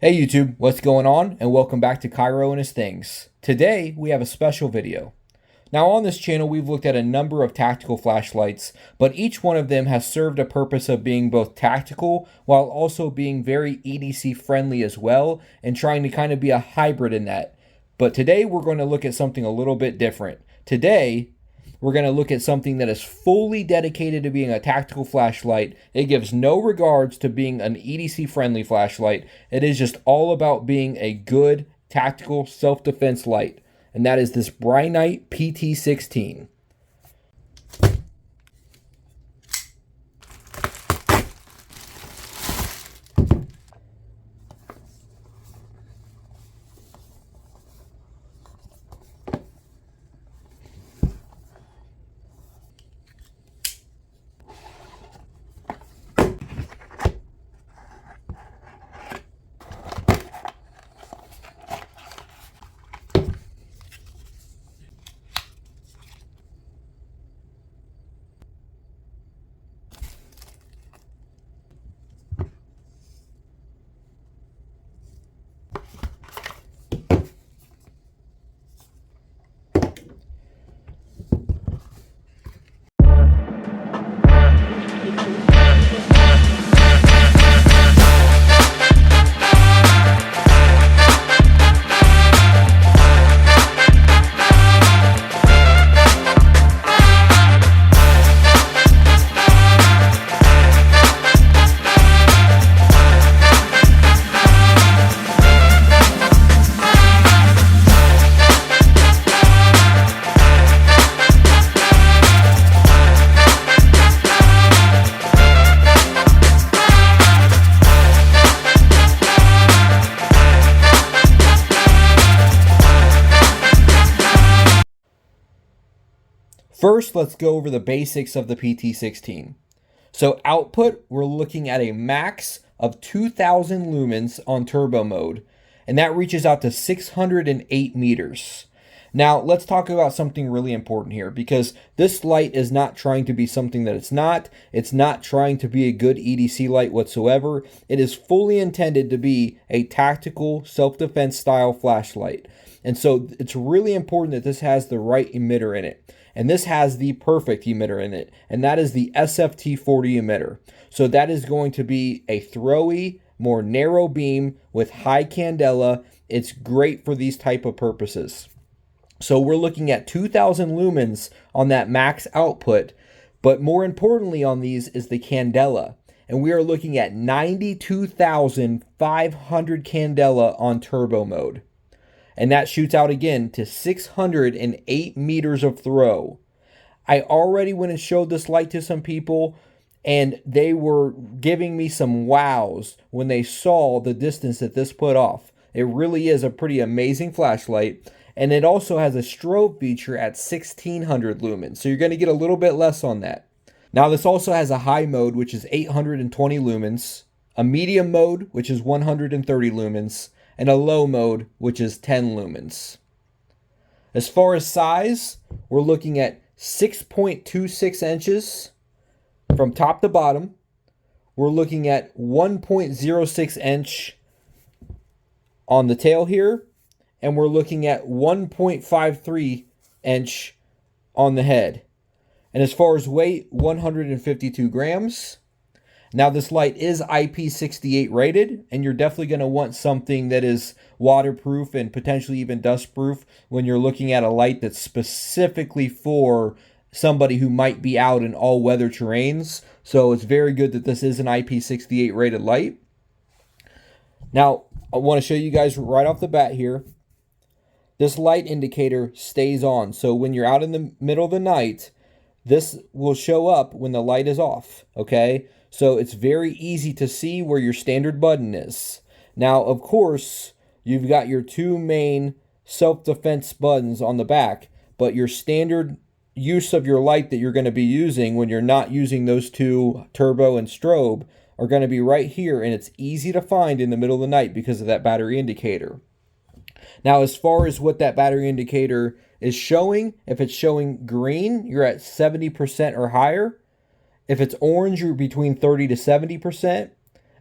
Hey YouTube, what's going on? And welcome back to Cairo and his things. Today we have a special video. Now on this channel we've looked at a number of tactical flashlights, but each one of them has served a purpose of being both tactical while also being very EDC friendly as well, and trying to kind of be a hybrid in that. But today we're going to look at something a little bit different. Today we're going to look at something that is fully dedicated to being a tactical flashlight. It gives no regards to being an EDC friendly flashlight. It is just all about being a good tactical self-defense light. And that is this Brinyte PT16. First, let's go over the basics of the PT16. So output, we're looking at a max of 2000 lumens on turbo mode, and that reaches out to 608 meters. Now, let's talk about something really important here, because this light is not trying to be something that it's not. It's not trying to be a good EDC light whatsoever. It is fully intended to be a tactical self-defense style flashlight. And so it's really important that this has the right emitter in it. And this has the perfect emitter in it, and that is the SFT40 emitter. So that is going to be a throwy, more narrow beam with high candela. It's great for these type of purposes. So we're looking at 2000 lumens on that max output, but more importantly on these is the candela. And we are looking at 92,500 candela on turbo mode. And that shoots out again to 608 meters of throw. I already went and showed this light to some people, and they were giving me some wows when they saw the distance that this put off. It really is a pretty amazing flashlight, and it also has a strobe feature at 1600 lumens, so you're going to get a little bit less on that. Now this also has a high mode, which is 820 lumens, a medium mode, which is 130 lumens, and a low mode, which is 10 lumens. As far as size, we're looking at 6.26 inches from top to bottom. We're looking at 1.06 inch on the tail here, and we're looking at 1.53 inch on the head. And as far as weight, 152 grams. Now this light is IP68 rated, and you're definitely going to want something that is waterproof and potentially even dustproof when you're looking at a light that's specifically for somebody who might be out in all weather terrains. So it's very good that this is an IP68 rated light. Now I want to show you guys right off the bat here. This light indicator stays on. So when you're out in the middle of the night, this will show up when the light is off, okay? So it's very easy to see where your standard button is. Now, of course, you've got your two main self-defense buttons on the back, but your standard use of your light that you're going to be using when you're not using those two, turbo and strobe, are going to be right here, and it's easy to find in the middle of the night because of that battery indicator. Now, as far as what that battery indicator is showing, if it's showing green, you're at 70% or higher. If it's orange, you're between 30 to 70%.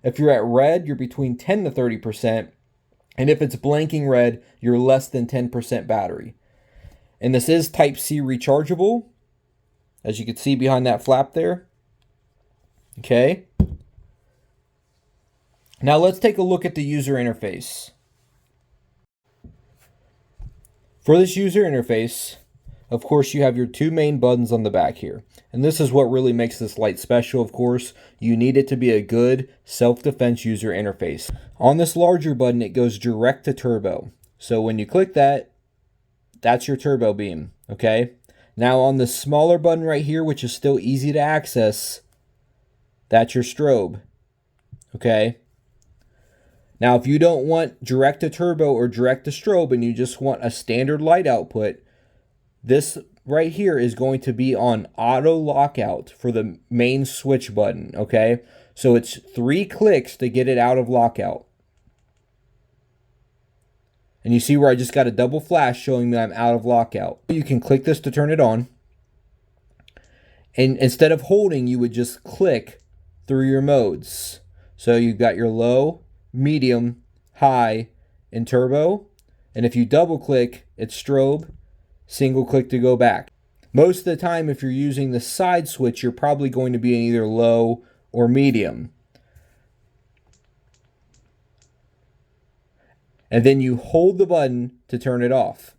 If you're at red, you're between 10 to 30%. And if it's blinking red, you're less than 10% battery. And this is Type-C rechargeable, as you can see behind that flap there. Okay. Now let's take a look at the user interface. For this user interface, of course, you have your two main buttons on the back here. And this is what really makes this light special, of course. You need it to be a good self-defense user interface. On this larger button, it goes direct to turbo. So when you click that, that's your turbo beam, okay? Now on the smaller button right here, which is still easy to access, that's your strobe, okay? Now if you don't want direct to turbo or direct to strobe and you just want a standard light output, this right here is going to be on auto lockout for the main switch button, okay? So it's 3 clicks to get it out of lockout. And you see where I just got a double flash showing me I'm out of lockout. You can click this to turn it on. And instead of holding, you would just click through your modes. So you've got your low, medium, high, and turbo. And if you double click, it's strobe, single click to go back. Most of the time, if you're using the side switch, you're probably going to be in either low or medium. And then you hold the button to turn it off.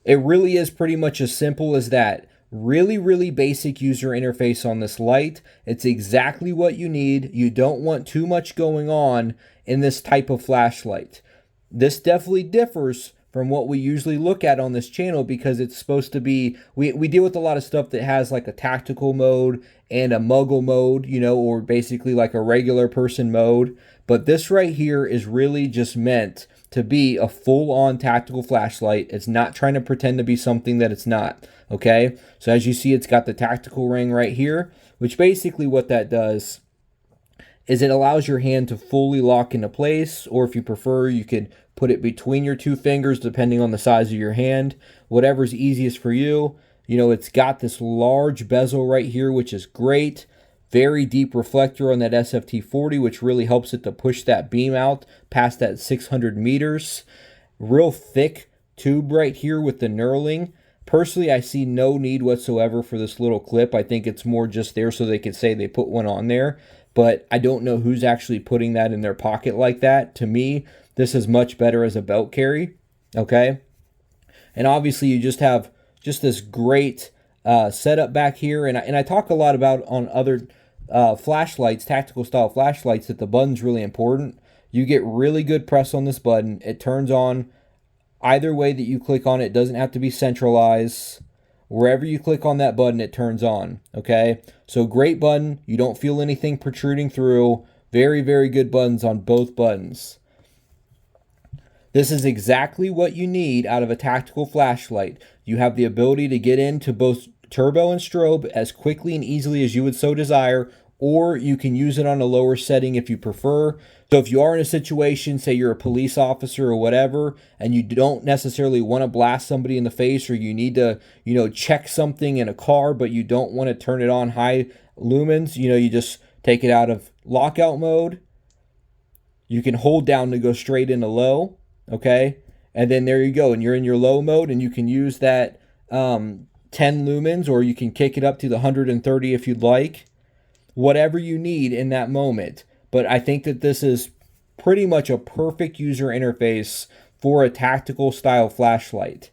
It really is pretty much as simple as that. Really, really basic user interface on this light. It's exactly what you need. You don't want too much going on in this type of flashlight. This definitely differs from what we usually look at on this channel because it's supposed to be, we deal with a lot of stuff that has like a tactical mode and a muggle mode, you know, or basically like a regular person mode. But this right here is really just meant to be a full-on tactical flashlight. It's not trying to pretend to be something that it's not, okay? So as you see, it's got the tactical ring right here, which basically what that does is it allows your hand to fully lock into place, or if you prefer, you could put it between your two fingers depending on the size of your hand, whatever's easiest for you. You know, it's got this large bezel right here, which is great. Very deep reflector on that SFT40, which really helps it to push that beam out past that 600 meters. Real thick tube right here with the knurling. Personally, I see no need whatsoever for this little clip. I think it's more just there so they could say they put one on there. But I don't know who's actually putting that in their pocket like that. To me, this is much better as a belt carry, okay? And obviously, you just have just this great setup back here. And I talk a lot about on other flashlights, tactical style flashlights, that the button's really important. You get really good press on this button. It turns on either way that you click on it. It doesn't have to be centralized. Wherever you click on that button, it turns on, okay? So great button. You don't feel anything protruding through. Very, very good buttons on both buttons. This is exactly what you need out of a tactical flashlight. You have the ability to get into both turbo and strobe as quickly and easily as you would so desire, or you can use it on a lower setting if you prefer. So if you are in a situation, say you're a police officer or whatever, and you don't necessarily want to blast somebody in the face, or you need to, you know, check something in a car, but you don't want to turn it on high lumens, you know, you just take it out of lockout mode. You can hold down to go straight into low, okay? And then there you go, and you're in your low mode, and you can use that 10 lumens, or you can kick it up to the 130 if you'd like. Whatever you need in that moment. But I think that this is pretty much a perfect user interface for a tactical style flashlight.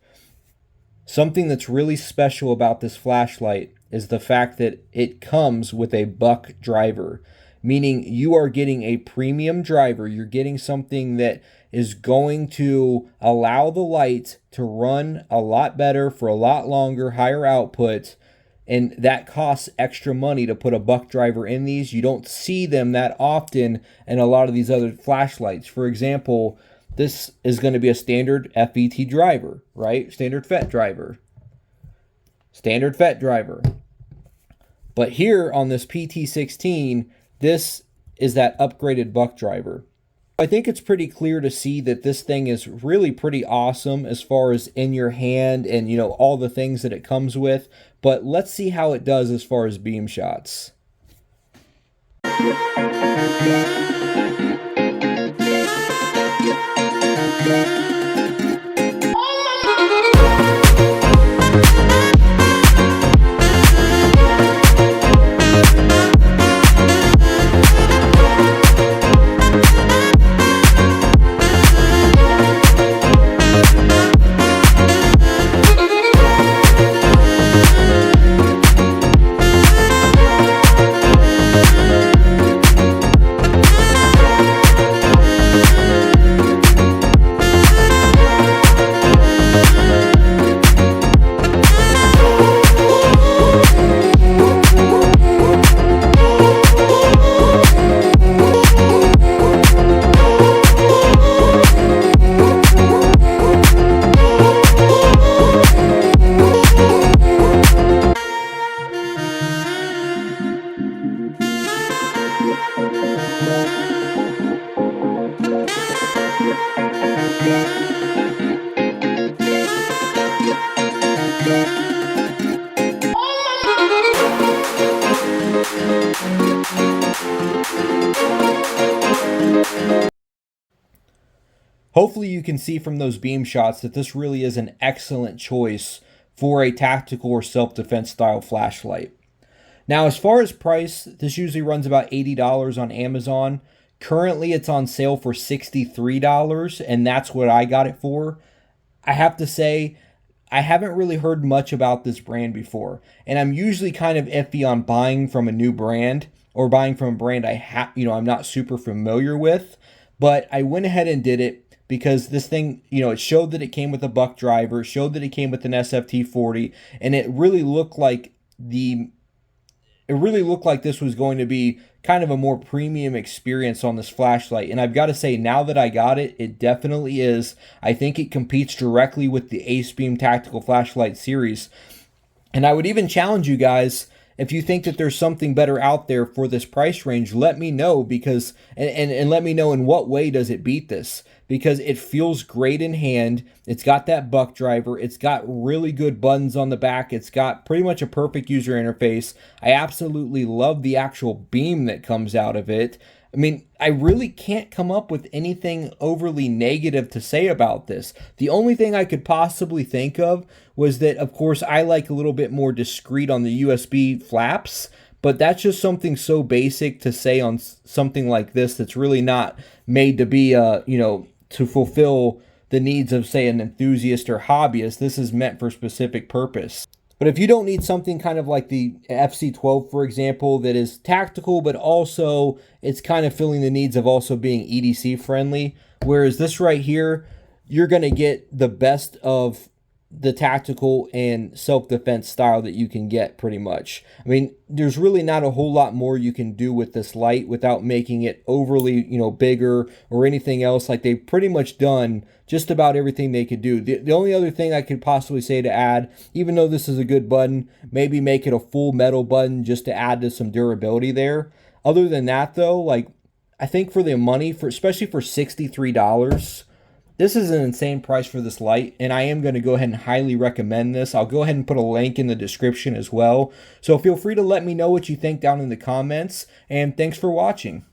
Something that's really special about this flashlight is the fact that it comes with a buck driver, meaning you are getting a premium driver. You're getting something that is going to allow the light to run a lot better for a lot longer, higher output. And that costs extra money to put a buck driver in these. You don't see them that often in a lot of these other flashlights. For example, this is going to be a standard FET driver, right? Standard FET driver. Standard FET driver. But here on this PT16, this is that upgraded buck driver. I think it's pretty clear to see that this thing is really pretty awesome as far as in your hand and, you know, all the things that it comes with. But let's see how it does as far as beam shots. Hopefully you can see from those beam shots that this really is an excellent choice for a tactical or self-defense style flashlight. Now, as far as price, this usually runs about $80 on Amazon. Currently, it's on sale for $63, and that's what I got it for. I have to say, I haven't really heard much about this brand before, and I'm usually kind of iffy on buying from a new brand or buying from a brand I'm not super familiar with, but I went ahead and did it because this thing, it showed that it came with a buck driver, showed that it came with an SFT40, and it really looked like this was going to be kind of a more premium experience on this flashlight. And I've got to say, now that I got it, it definitely is. I think it competes directly with the Ace Beam Tactical Flashlight series. And I would even challenge you guys, if you think that there's something better out there for this price range, let me know, because and let me know in what way does it beat this, because it feels great in hand. It's got that buck driver. It's got really good buttons on the back. It's got pretty much a perfect user interface. I absolutely love the actual beam that comes out of it. I mean, I really can't come up with anything overly negative to say about this. The only thing I could possibly think of was that, of course, I like a little bit more discreet on the USB flaps, but that's just something so basic to say on something like this that's really not made to be, to fulfill the needs of, say, an enthusiast or hobbyist. This is meant for a specific purpose. But if you don't need something kind of like the FC12, for example, that is tactical, but also it's kind of filling the needs of also being EDC friendly, whereas this right here, you're going to get the best of the tactical and self-defense style that you can get, pretty much. I mean, there's really not a whole lot more you can do with this light without making it overly, bigger or anything else. Like, they've pretty much done just about everything they could do. The only other thing I could possibly say to add, even though this is a good button, maybe make it a full metal button just to add to some durability there. Other than that, though, like, I think for the money, especially for $63, this is an insane price for this light, and I am going to go ahead and highly recommend this. I'll go ahead and put a link in the description as well. So feel free to let me know what you think down in the comments, and thanks for watching.